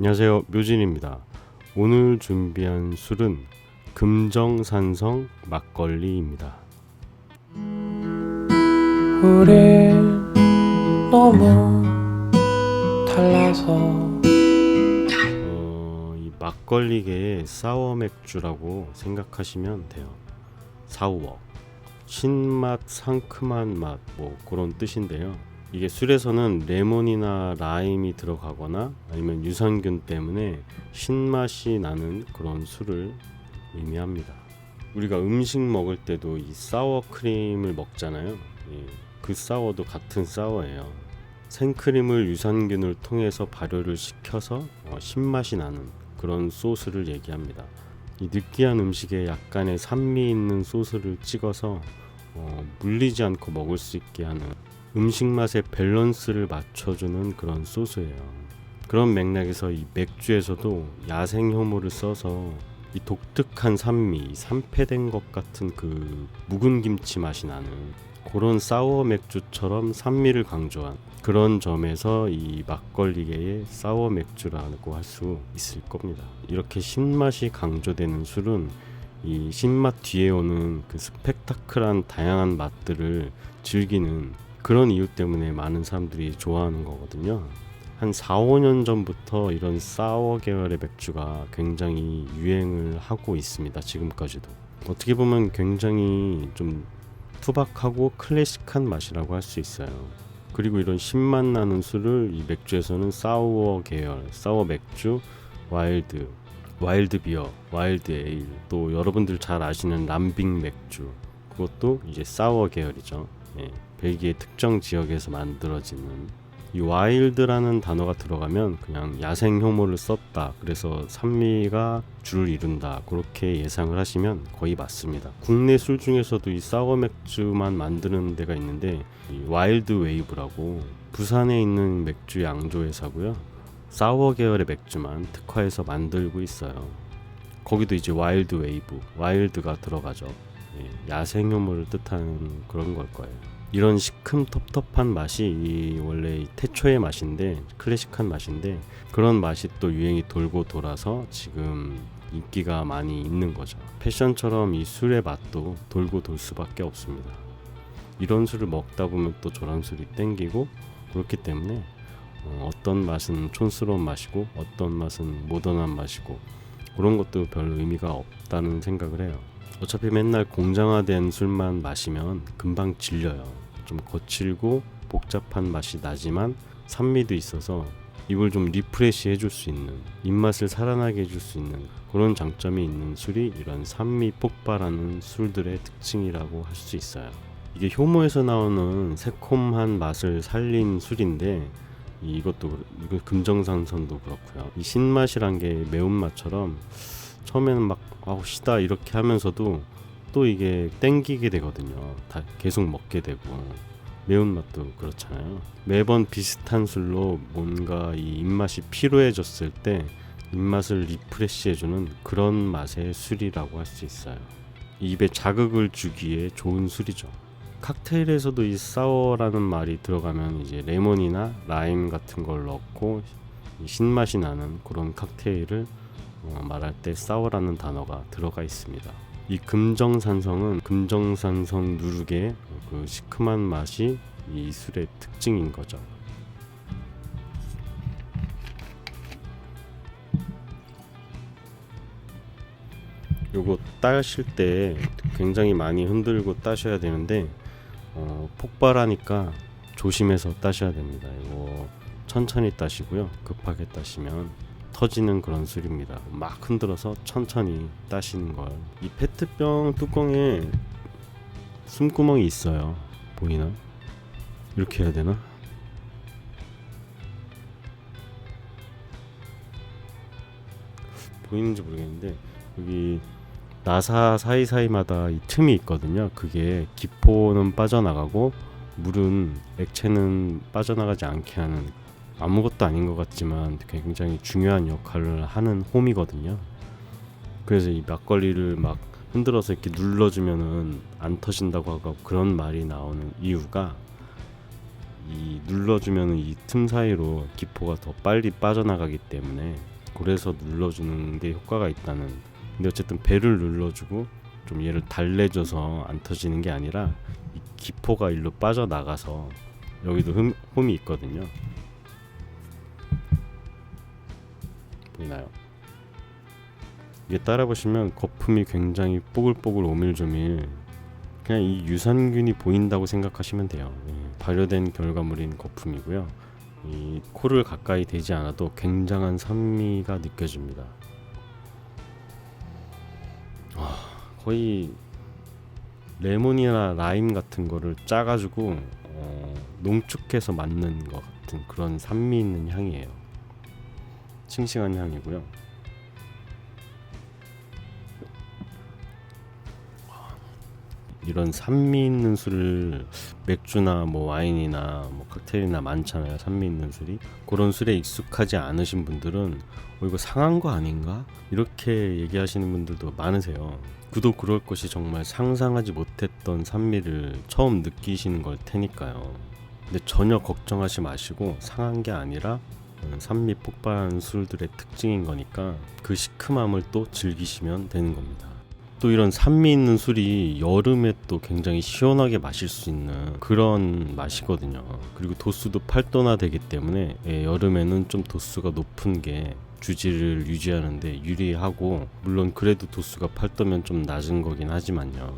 안녕하세요, 묘진입니다. 오늘 준비한 술은 금정산성 막걸리입니다. 우린 너무 달라서 이 막걸리계의 사워 맥주라고 생각하시면 돼요. 사워, 신맛, 상큼한 맛, 뭐 그런 뜻인데요. 이게 술에서는 레몬이나 라임이 들어가거나 아니면 유산균 때문에 신맛이 나는 그런 술을 의미합니다. 우리가 음식 먹을 때도 이 사워 크림을 먹잖아요. 그 사워도 같은 사워예요. 생크림을 유산균을 통해서 발효를 시켜서 신맛이 나는 그런 소스를 얘기합니다. 이 느끼한 음식에 약간의 산미 있는 소스를 찍어서 물리지 않고 먹을 수 있게 하는 음식 맛의 밸런스를 맞춰주는 그런 소스예요. 그런 맥락에서 이 맥주에서도 야생 효모를 써서 이 독특한 산미, 산패된 것 같은 그 묵은 김치 맛이 나는 그런 사워 맥주처럼 산미를 강조한 그런 점에서 이 막걸리계의 사워 맥주라고 할 수 있을 겁니다. 이렇게 신맛이 강조되는 술은 이 신맛 뒤에 오는 그 스펙타클한 다양한 맛들을 즐기는 그런 이유 때문에 많은 사람들이 좋아하는 거거든요. 한 4, 5년 전부터 이런 사워 계열의 맥주가 굉장히 유행을 하고 있습니다. 지금까지도. 어떻게 보면 굉장히 좀 투박하고 클래식한 맛이라고 할 수 있어요. 그리고 이런 신맛 나는 술을 이 맥주에서는 사워 계열, 사워 맥주, 와일드 비어, 와일드 에일, 또 여러분들 잘 아시는 람빙 맥주, 그것도 이제 사워 계열이죠. 벨기에 특정 지역에서 만들어지는 이 와일드라는 단어가 들어가면 그냥 야생 효모를 썼다, 그래서 산미가 주를 이룬다, 그렇게 예상을 하시면 거의 맞습니다. 국내 술 중에서도 이 사워 맥주만 만드는 데가 있는데 이 와일드 웨이브라고 부산에 있는 맥주 양조 회사고요. 사워 계열의 맥주만 특화해서 만들고 있어요. 거기도 이제 와일드 웨이브, 와일드가 들어가죠. 야생 효모를 뜻하는 그런 걸 거예요. 이런 시큼텁텁한 맛이 원래 태초의 맛인데, 클래식한 맛인데, 그런 맛이 또 유행이 돌고 돌아서 지금 인기가 많이 있는 거죠. 패션처럼 이 술의 맛도 돌고 돌 수밖에 없습니다. 이런 술을 먹다 보면 또 저런 술이 땡기고, 그렇기 때문에 어떤 맛은 촌스러운 맛이고 어떤 맛은 모던한 맛이고, 그런 것도 별 의미가 없다는 생각을 해요. 어차피 맨날 공장화된 술만 마시면 금방 질려요. 좀 거칠고 복잡한 맛이 나지만 산미도 있어서 이걸 좀 리프레시 해줄 수 있는, 입맛을 살아나게 해줄 수 있는 그런 장점이 있는 술이 이런 산미 폭발하는 술들의 특징이라고 할 수 있어요. 이게 효모에서 나오는 새콤한 맛을 살린 술인데, 이거 금정산선도 그렇고요. 이 신맛이란 게 매운맛처럼 처음에는 막 아우 시다 이렇게 하면서도 또 이게 땡기게 되거든요. 다 계속 먹게 되고. 매운맛도 그렇잖아요. 매번 비슷한 술로 뭔가 이 입맛이 피로해졌을 때 입맛을 리프레시해주는 그런 맛의 술이라고 할 수 있어요. 입에 자극을 주기에 좋은 술이죠. 칵테일에서도 이 사워라는 말이 들어가면 이제 레몬이나 라임 같은 걸 넣고 신맛이 나는 그런 칵테일을 말할 때 사워라는 단어가 들어가 있습니다. 이 금정산성은 금정산성 누룩의 그 시큼한 맛이 이 술의 특징인 거죠. 요거 따실 때 굉장히 많이 흔들고 따셔야 되는데 폭발하니까 조심해서 따셔야 됩니다. 이거 천천히 따시고요. 급하게 따시면 터지는 그런 술입니다. 막 흔들어서 천천히 따시는 걸. 이 페트병 뚜껑에 숨구멍이 있어요. 보이나? 이렇게 해야 되나? 보이는지 모르겠는데 여기 나사 사이사이마다 이 틈이 있거든요. 그게 기포는 빠져나가고 물은, 액체는 빠져나가지 않게 하는, 아무것도 아닌 것 같지만 굉장히 중요한 역할을 하는 홈이거든요. 그래서 이 막걸리를 막 흔들어서 이렇게 눌러주면은 안 터진다고 하고 그런 말이 나오는 이유가 이 눌러주면 이 틈 사이로 기포가 더 빨리 빠져나가기 때문에 그래서 눌러주는 게 효과가 있다는. 근데 어쨌든 배를 눌러주고 좀 얘를 달래줘서 안 터지는 게 아니라 이 기포가 일로 빠져나가서 여기도 홈이 있거든요. 보이나요? 이게 따라 보시면 거품이 굉장히 뽀글뽀글 오밀조밀, 그냥 이 유산균이 보인다고 생각하시면 돼요. 발효된 결과물인 거품이고요. 이 코를 가까이 대지 않아도 굉장한 산미가 느껴집니다. 거의 레몬이나 라임 같은 거를 짜가지고 농축해서 만든 것 같은 그런 산미 있는 향이에요. 싱싱한 향이고요. 이런 산미 있는 술을 맥주나 뭐 와인이나 뭐 칵테일이나 많잖아요. 산미 있는 술이. 그런 술에 익숙하지 않으신 분들은 이거 상한 거 아닌가? 이렇게 얘기하시는 분들도 많으세요. 그도 그럴 것이 정말 상상하지 못했던 산미를 처음 느끼시는 걸 테니까요. 근데 전혀 걱정하지 마시고 상한 게 아니라 산미 폭발하는 술들의 특징인 거니까 그 시큼함을 또 즐기시면 되는 겁니다. 또 이런 산미 있는 술이 여름에 또 굉장히 시원하게 마실 수 있는 그런 맛이거든요. 그리고 도수도 8도나 되기 때문에 여름에는 좀 도수가 높은 게 주지를 유지하는데 유리하고, 물론 그래도 도수가 8도면 좀 낮은 거긴 하지만요.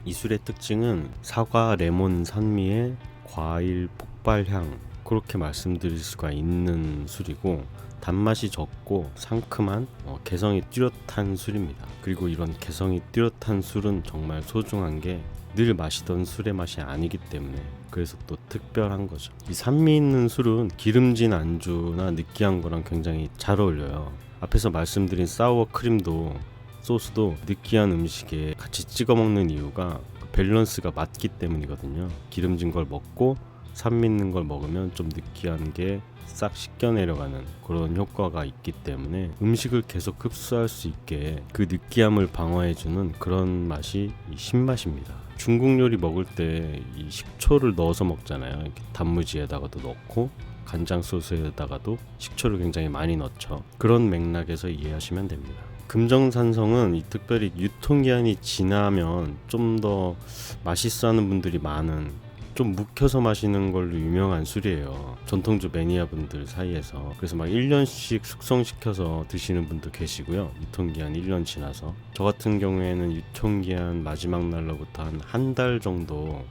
이 술의 특징은 사과, 레몬 산미의 과일 폭발향, 그렇게 말씀드릴 수가 있는 술이고, 단맛이 적고 상큼한 개성이 뚜렷한 술입니다. 그리고 이런 개성이 뚜렷한 술은 정말 소중한 게 늘 마시던 술의 맛이 아니기 때문에 그래서 또 특별한 거죠. 이 산미 있는 술은 기름진 안주나 느끼한 거랑 굉장히 잘 어울려요. 앞에서 말씀드린 사워 크림도 소스도 느끼한 음식에 같이 찍어 먹는 이유가 그 밸런스가 맞기 때문이거든요. 기름진 걸 먹고 산미 있는 걸 먹으면 좀 느끼한 게 싹 씻겨 내려가는 그런 효과가 있기 때문에 음식을 계속 흡수할 수 있게 그 느끼함을 방어해주는 그런 맛이 이 신맛입니다. 중국 요리 먹을 때 이 식초를 넣어서 먹잖아요. 이렇게 단무지에다가도 넣고 간장 소스에다가도 식초를 굉장히 많이 넣죠. 그런 맥락에서 이해하시면 됩니다. 금정산성은 이 특별히 유통기한이 지나면 좀 더 맛있어하는 분들이 많은, 좀 묵혀서 마시는 걸로 유명한 술이에요. 전통주 매니아분들 사이에서. 그래서 막 1년씩 숙성시켜서 드시는 분도 계시고요. 유통기한 1년 지나서. 저 같은 경우에는 유통기한 마지막 날로부터 한 달 정도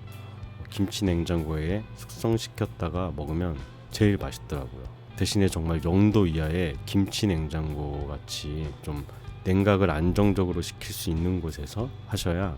김치 냉장고에 숙성시켰다가 먹으면 제일 맛있더라고요. 대신에 정말 0도 이하의 김치 냉장고 같이 좀 냉각을 안정적으로 시킬 수 있는 곳에서 하셔야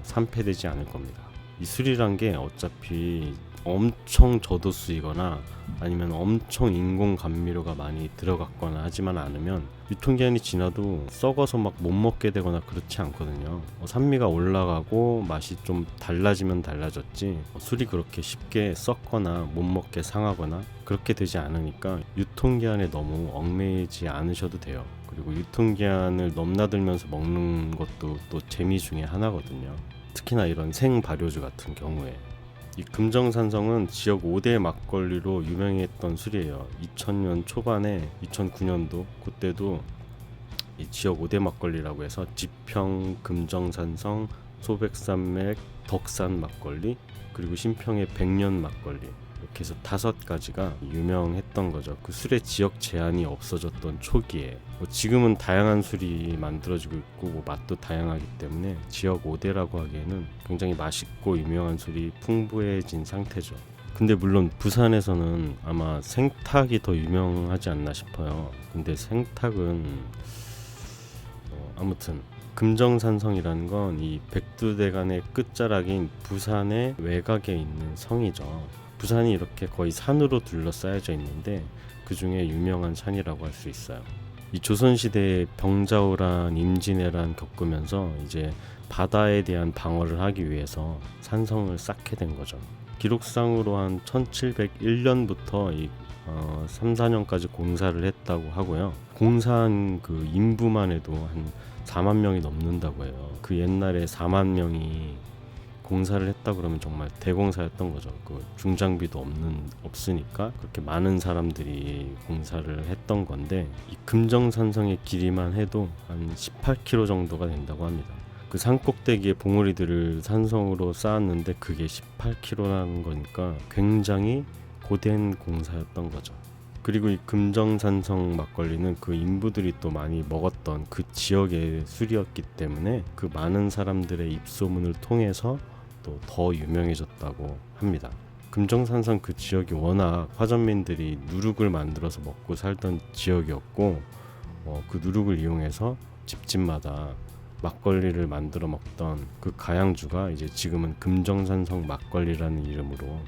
산패되지 않을 겁니다. 이 술이란 게 어차피 엄청 저도수이거나 아니면 엄청 인공 감미료가 많이 들어갔거나 하지만 않으면 유통기한이 지나도 썩어서 막 못 먹게 되거나 그렇지 않거든요. 산미가 올라가고 맛이 좀 달라지면 달라졌지 술이 그렇게 쉽게 썩거나 못 먹게 상하거나 그렇게 되지 않으니까 유통기한에 너무 얽매이지 않으셔도 돼요. 그리고 유통기한을 넘나들면서 먹는 것도 또 재미 중에 하나거든요. 특히나 이런 생발효주 같은 경우에. 이 금정산성은 지역 5대 막걸리로 유명했던 술이에요. 2000년 초반에 2009년도 그때도 이 지역 5대 막걸리라고 해서 지평, 금정산성, 소백산맥, 덕산 막걸리, 그리고 신평의 백년 막걸리, 이렇게 해서 5가지가 유명했던 거죠. 그 술의 지역 제한이 없어졌던 초기에. 지금은 다양한 술이 만들어지고 있고 맛도 다양하기 때문에 지역 5대라고 하기에는 굉장히 맛있고 유명한 술이 풍부해진 상태죠. 근데 물론 부산에서는 아마 생탁이 더 유명하지 않나 싶어요. 근데 생탁은 아무튼 금정산성이라는 건 이 백두대간의 끝자락인 부산의 외곽에 있는 성이죠. 부산이 이렇게 거의 산으로 둘러싸여져 있는데 그 중에 유명한 산이라고 할 수 있어요. 이 조선시대에 병자호란, 임진왜란 겪으면서 이제 바다에 대한 방어를 하기 위해서 산성을 쌓게 된 거죠. 기록상으로 한 1701년부터 이 3, 4년까지 공사를 했다고 하고요. 공사한 그 인부만 해도 한 4만 명이 넘는다고 해요. 그 옛날에 4만 명이 공사를 했다 그러면 정말 대공사였던 거죠. 그 중장비도 없으니까 그렇게 많은 사람들이 공사를 했던 건데, 이 금정산성의 길이만 해도 한 18km 정도가 된다고 합니다. 그 산 꼭대기에 봉우리들을 산성으로 쌓았는데 그게 18km라는 거니까 굉장히 고된 공사였던 거죠. 그리고 이 금정산성 막걸리는 그 인부들이 또 많이 먹었던 그 지역의 술이었기 때문에 그 많은 사람들의 입소문을 통해서 또 더 유명해졌다고 합니다. 금정산성 그 지역이 워낙 화전민들이 누룩을 만들어서 먹고 살던 지역이었고, 그 누룩을 이용해서 집집마다 막걸리를 만들어 먹던 그 가양주가 이제 지금은 금정산성 막걸리라는 이름으로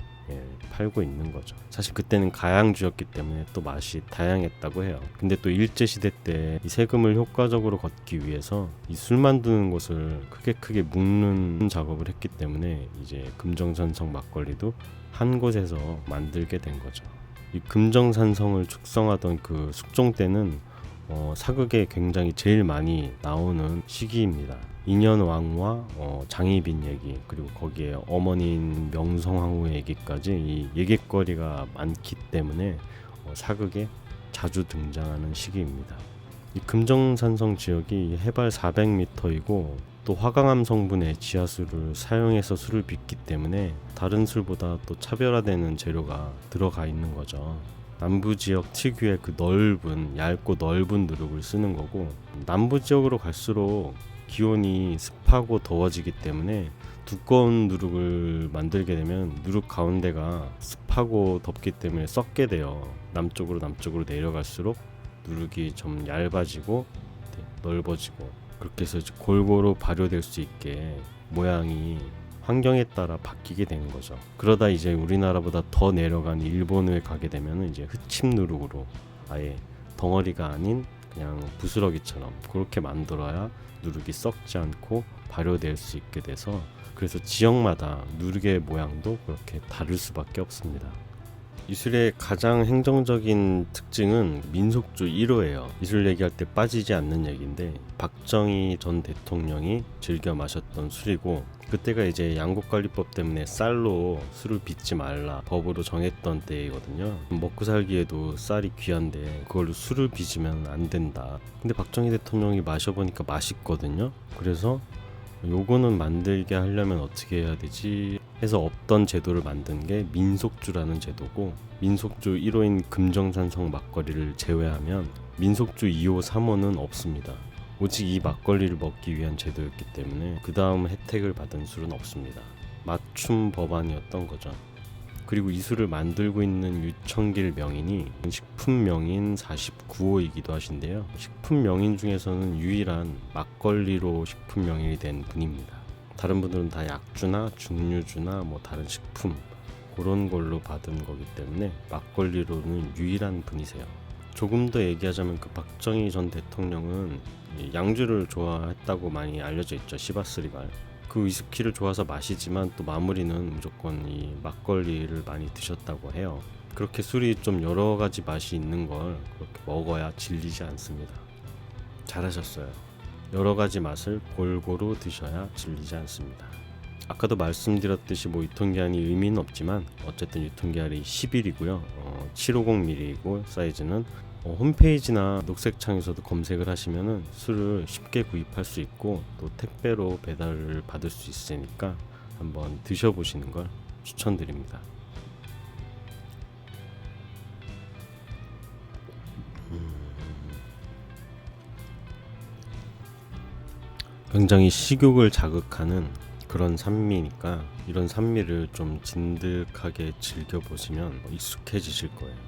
팔고 있는 거죠. 사실 그때는 가양주였기 때문에 또 맛이 다양했다고 해요. 근데 또 일제시대 때 이 세금을 효과적으로 걷기 위해서 이 술 만드는 곳을 크게 묶는 작업을 했기 때문에 이제 금정산성 막걸리도 한 곳에서 만들게 된 거죠. 이 금정산성을 축성하던 그 숙종 때는 사극에 굉장히 제일 많이 나오는 시기입니다. 인현왕후와 장희빈 얘기, 그리고 거기에 어머니인 명성황후의 얘기까지 이 얘기거리가 많기 때문에 사극에 자주 등장하는 시기입니다. 이 금정산성 지역이 해발 400m이고 또 화강암 성분의 지하수를 사용해서 술을 빚기 때문에 다른 술보다 또 차별화되는 재료가 들어가 있는 거죠. 남부 지역 특유의 그 얇고 넓은 누룩을 쓰는 거고, 남부 지역으로 갈수록 기온이 습하고 더워지기 때문에 두꺼운 누룩을 만들게 되면 누룩 가운데가 습하고 덥기 때문에 썩게 돼요. 남쪽으로 내려갈수록 누룩이 좀 얇아지고 넓어지고, 그렇게 해서 골고루 발효될 수 있게 모양이 환경에 따라 바뀌게 되는 거죠. 그러다 이제 우리나라보다 더 내려간 일본을 가게 되면 이제 흑침 누룩으로 아예 덩어리가 아닌 그냥 부스러기처럼 그렇게 만들어야 누룩이 썩지 않고 발효될 수 있게 돼서, 그래서 지역마다 누룩의 모양도 그렇게 다를 수밖에 없습니다. 이 술의 가장 행정적인 특징은 민속주 1호예요. 이 술 얘기할 때 빠지지 않는 얘기인데, 박정희 전 대통령이 즐겨 마셨던 술이고, 그때가 이제 양곡관리법 때문에 쌀로 술을 빚지 말라 법으로 정했던 때이거든요. 먹고 살기에도 쌀이 귀한데 그걸로 술을 빚으면 안 된다. 근데 박정희 대통령이 마셔보니까 맛있거든요. 그래서 요거는 만들게 하려면 어떻게 해야 되지 해서 없던 제도를 만든 게 민속주라는 제도고, 민속주 1호인 금정산성 막걸리를 제외하면 민속주 2호, 3호는 없습니다. 오직 이 막걸리를 먹기 위한 제도였기 때문에 그 다음 혜택을 받은 술은 없습니다. 맞춤 법안이었던 거죠. 그리고 이 술을 만들고 있는 유청길 명인이 식품 명인 49호이기도 하신데요. 식품 명인 중에서는 유일한 막걸리로 식품 명인이 된 분입니다. 다른 분들은 다 약주나 증류주나 뭐 다른 식품 그런 걸로 받은 거기 때문에 막걸리로는 유일한 분이세요. 조금 더 얘기하자면 그 박정희 전 대통령은 양주를 좋아했다고 많이 알려져 있죠. 시바스리발. 그 위스키를 좋아서 마시지만 또 마무리는 무조건 이 막걸리를 많이 드셨다고 해요. 그렇게 술이 좀 여러 가지 맛이 있는 걸 그렇게 먹어야 질리지 않습니다. 잘하셨어요. 여러 가지 맛을 골고루 드셔야 질리지 않습니다. 아까도 말씀드렸듯이 뭐 유통기한이 의미는 없지만 어쨌든 유통기한이 10일이고요. 750ml이고 사이즈는 홈페이지나 녹색창에서도 검색을 하시면은 술을 쉽게 구입할 수 있고 또 택배로 배달을 받을 수 있으니까 한번 드셔보시는 걸 추천드립니다. 굉장히 식욕을 자극하는 그런 산미니까 이런 산미를 좀 진득하게 즐겨보시면 익숙해지실 거예요.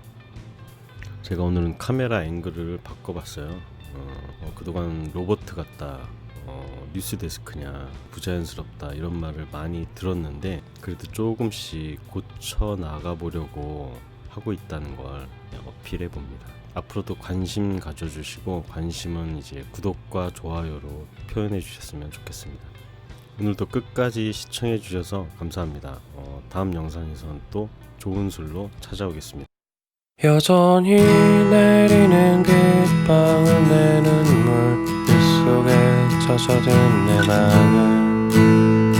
제가 오늘은 카메라 앵글을 바꿔봤어요. 그동안 로봇 같다, 뉴스데스크냐, 부자연스럽다 이런 말을 많이 들었는데 그래도 조금씩 고쳐 나가보려고 하고 있다는 걸 어필해봅니다. 앞으로도 관심 가져주시고 관심은 이제 구독과 좋아요로 표현해 주셨으면 좋겠습니다. 오늘도 끝까지 시청해 주셔서 감사합니다. 다음 영상에서는 또 좋은 술로 찾아오겠습니다. 여전히 내리는 빗방울 내 눈물 속에 젖어든 내 맘은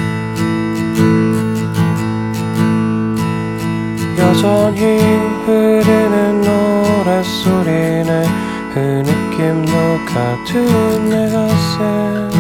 여전히 흐르는 노랫소리네 그 느낌도 같은 내 가슴